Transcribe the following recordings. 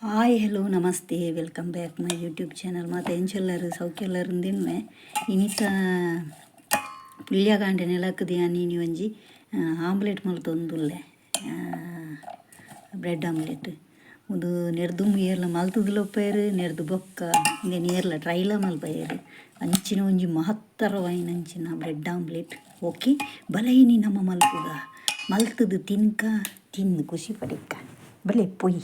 Hi hello ನಮಸ್ತೆ welcome back my YouTube channel. ಮತ್ತು ಎಂಚೆಲ್ಲರು ಸೌಖ್ಯೆಲ್ಲರು ದಿನ್ವೆ ಇನಿತ ಪುಲ್ಯಗಾಂಡೆ ನೆಲಕ್ಕದಿಯ ನೀನು ಒಂಜಿ ಆಮ್ಲೆಟ್ ಮಲ್ತೊಂದುಲ್ಲೆ ಬ್ರೆಡ್ ಆಮ್ಲೆಟ್ ಒಂದು ನೆರ್ದು ಏರ್ಲ ಮಲ್ತುದುಲೊಪ್ಪೇರು ನೆರ್ದು ಬೊಕ್ಕ ಇಂದೆ ನೇರ್ಲ ಟ್ರೈಲ ಮಲ್ಪಯರು ಅಂಚಿನ ಒಂಜಿ ಮಹತ್ತರವಾಯಿನ ಅಂಚಿನ ಬ್ರೆಡ್ ಆಮ್ಲೆಟ್ ಓಕೆ ಬಲೈನಿ ನಮ್ಮ ಮಲ್ಪುಗ ಮಲ್ತದು ತಿನ್ಕ ತಿನ್ನು ಖುಷಿ ಪಡಿಕ್ಕ ಬಲೆ ಪೊಯ್.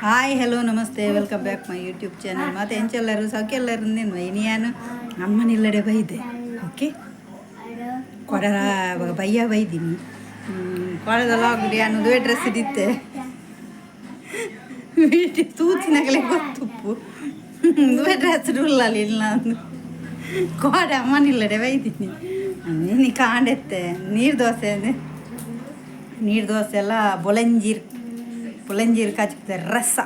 ಹಾಯ್ ಹೆಲೋ ನಮಸ್ತೆ welcome back my YouTube channel. ಮತ್ತು ಎಂಚೆಲ್ಲರು ಸೌಖ್ಯ ಎಲ್ಲರೂ ನಿನ್ವ ಇನಿಯಾನು ಅಮ್ಮನಿಲ್ಲಡೆ ಬೈದೆ ಓಕೆ ಕೊಡರ ಬಯ್ಯ ಬೈದೀನಿ ಕೊಡದಲ್ಲ ಹೋಗ್ಬಿಡಿ ಅನ್ನೋದು ಡ್ರೆಸ್ ಇದ್ದಿತ್ತೆ ತೂಚಿನಾಗಲೇ ಗೊತ್ತುಪ್ಪು ದುವೆ ಡ್ರೆಸ್ ರೂಲಲ್ಲಿ ಇಲ್ಲ ಅಂದು ಕೋಡೆ ಅಮ್ಮನಿಲ್ಲಡೆ ಬೈದೀನಿ ನೀನು ಕಾಂಡೆತ್ತೆ ನೀರು ದೋಸೆ ಎಲ್ಲ ಬೊಳಂಜೀರು ಕಾಚ್ಬಿಡ್ತಾರೆ ರಸ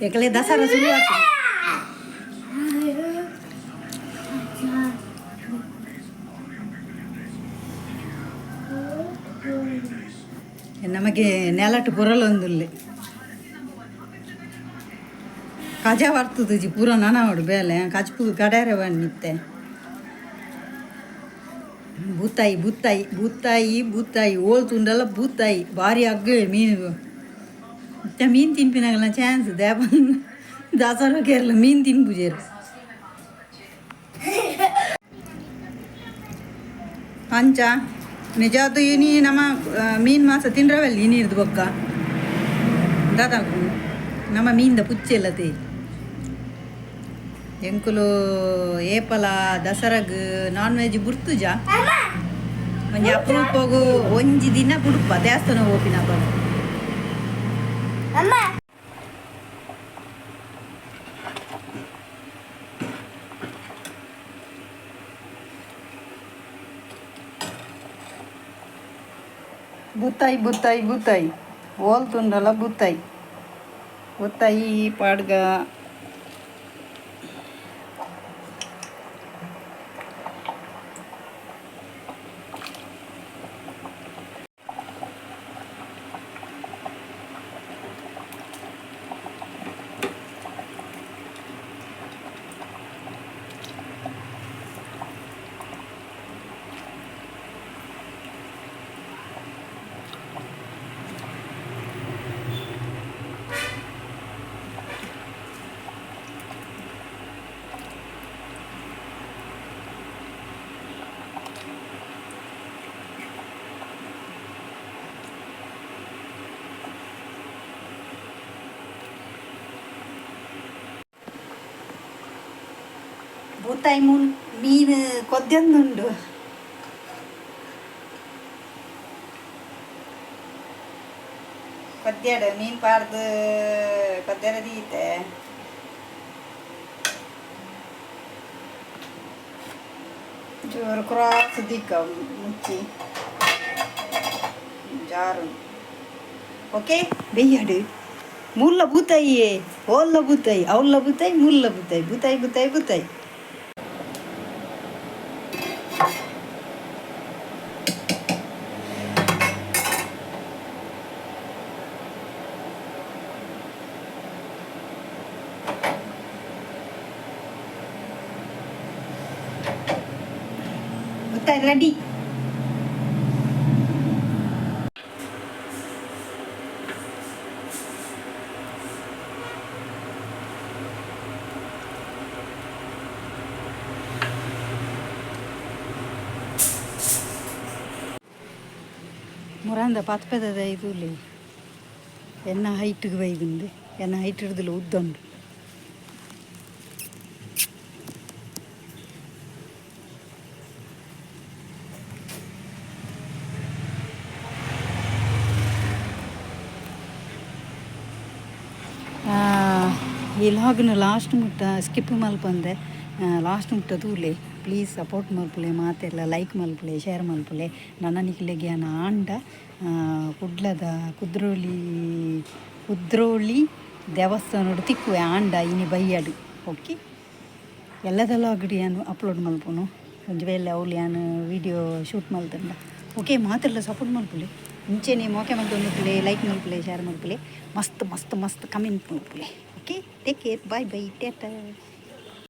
ಏಕಲೇ ದಸರಾ ಶುರು ಆಗ್ತದೆ ನಮಗೆ ನೆಲಟ್ಟು ಪುರಲೊಂದುಲ್ಲೆ ಕಜಾ ಬರ್ತದೆ ಜಿ ಪೂರ ನಾನವಡು ಬೇಲೆ ಕಚ್ಪು ಕಡಾರೆ ಬಣ್ಣಿತ್ತೆ ಬೂತಾಯಿ ಓಲ್ತುಂಡಲ್ಲ ಬೂತಾಯಿ ಭಾರಿ ಅಗ್ಗ ಮೀನು ಮತ್ತೆ ಮೀನು ತಿನ್ಪಿನಾಗಲ್ಲ ಚಾನ್ಸ್ ದೇಪ ದಸರಾಗೆ ಎಲ್ಲ ಮೀನು ತಿನ್ಪುಜೇರು ಅಂಚ ನಿಜಾತು ಇನಿ ನಮ್ಮ ಮೀನು ಮಾಸ ತಿಂದ್ರವಲ್ಲಿ ಇನಿರ್ದು ಬೊಕ್ಕ ದಾದಾಕು ನಮ್ಮ ಮೀನ್ದ ಪುಚ್ಚೆಲ್ಲ ತೇ ಎಂಕುಲು ಏಪಲ ದಸರಾಗ ನಾನ್ ವೆಜ್ ಬುರ್ತುಜ ಒಂಜಿ ಅಪರೂಪಗು ಒಂಜಿ ದಿನ ಕುಡುಪ ದೇವಸ್ಥಾನ ಹೋಪಿನ ಬರು ಬುತ್ತಾಯಿ ಓಲ್ತುಂಡಲ್ಲ ಬುತ್ತಾಯಿ ಪಾಡ್ಗ ಬೂತಾಯಿ ಮೀನು ಕೊದ್ದೊಂದುಂಡು ಕೊದ್ಯಾಡು ಮೀನು ಪಾರ್ದು ಕೊದ್ಯಾಡ ದೀತೆ ಜೋರು ಕ್ರಾಸ್ ದಿಕ್ಕ ಮುಚ್ಚಿ ಜಾರು ಓಕೆ ಬೆಯ್ಯಾಡು ಮುಲ್ಲ ಬೂತಾಯಿಯೇ ಓಲ್ಲ ಬೂತಾಯಿ ಅವಲ್ಲ ಬೂತಾಯಿ ಮುಲ್ಲ ಬೂತಾಯಿ ರೆಡಿ ಮುರಂದ ಪತ್ಪೆದ ಇದುಲಿ ಎನ್ನ ಹೈಟ್ಗೆ ಬೈದುಂಡು ಎನ್ನ ಹೈಟ್ ಹಿಡ್ದಿಲ್ಲ ಉದ್ದುಂಡು ಈ ಲಾಗ್ನ ಲಾಸ್ಟ್ ಮುಟ್ಟ ಸ್ಕಿಪ್ ಮಲ್ಪಂದೆ ಲಾಸ್ಟ್ ಮುಟ್ಟ ತೂಲೆ ಪ್ಲೀಸ್ ಸಪೋರ್ಟ್ ಮಲ್ಪುಲೆ ಮಾತೆಲ್ಲ ಲೈಕ್ ಮಲ್ಪುಲೆ ಶೇರ್ ಮಲ್ಪುಲೆ ನನ್ನ ನಿಖಿಲೆಗೆ ಆಂಡ ಕುಡ್ಲದ ಕುದ್ರೋಳಿ ದೇವಸ್ಥಾನೋಡು ತಿಕ್ಕುವೆ ಆಂಡ ಇನಿ ಬೈಯಾಡು ಓಕೆ ಎಲ್ಲದ ಲಾಗ್ಡಿ ಅಪ್ಲೋಡ್ ಮಲ್ಪುನು ಒಂಜಿ ವೇಳೆ ಅವಳು ವಿಡಿಯೋ ಶೂಟ್ ಮಲ್ತಂಡ ಓಕೆ ಮಾತೆಲ್ಲ ಸಪೋರ್ಟ್ ಮಲ್ಪುಲೆ ಮುಂಚೆನೇ ಮೋಕೆ ಮಲ್ತೊಂದಿಪ್ಪುಲೆ ಲೈಕ್ ಮಲ್ಪುಲೆ ಶೇರ್ ಮಲ್ಪುಲೆ ಮಸ್ತ್ ಕಮೆಂಟ್ ಮಲ್ಪುಲೆ okay take care bye Tata.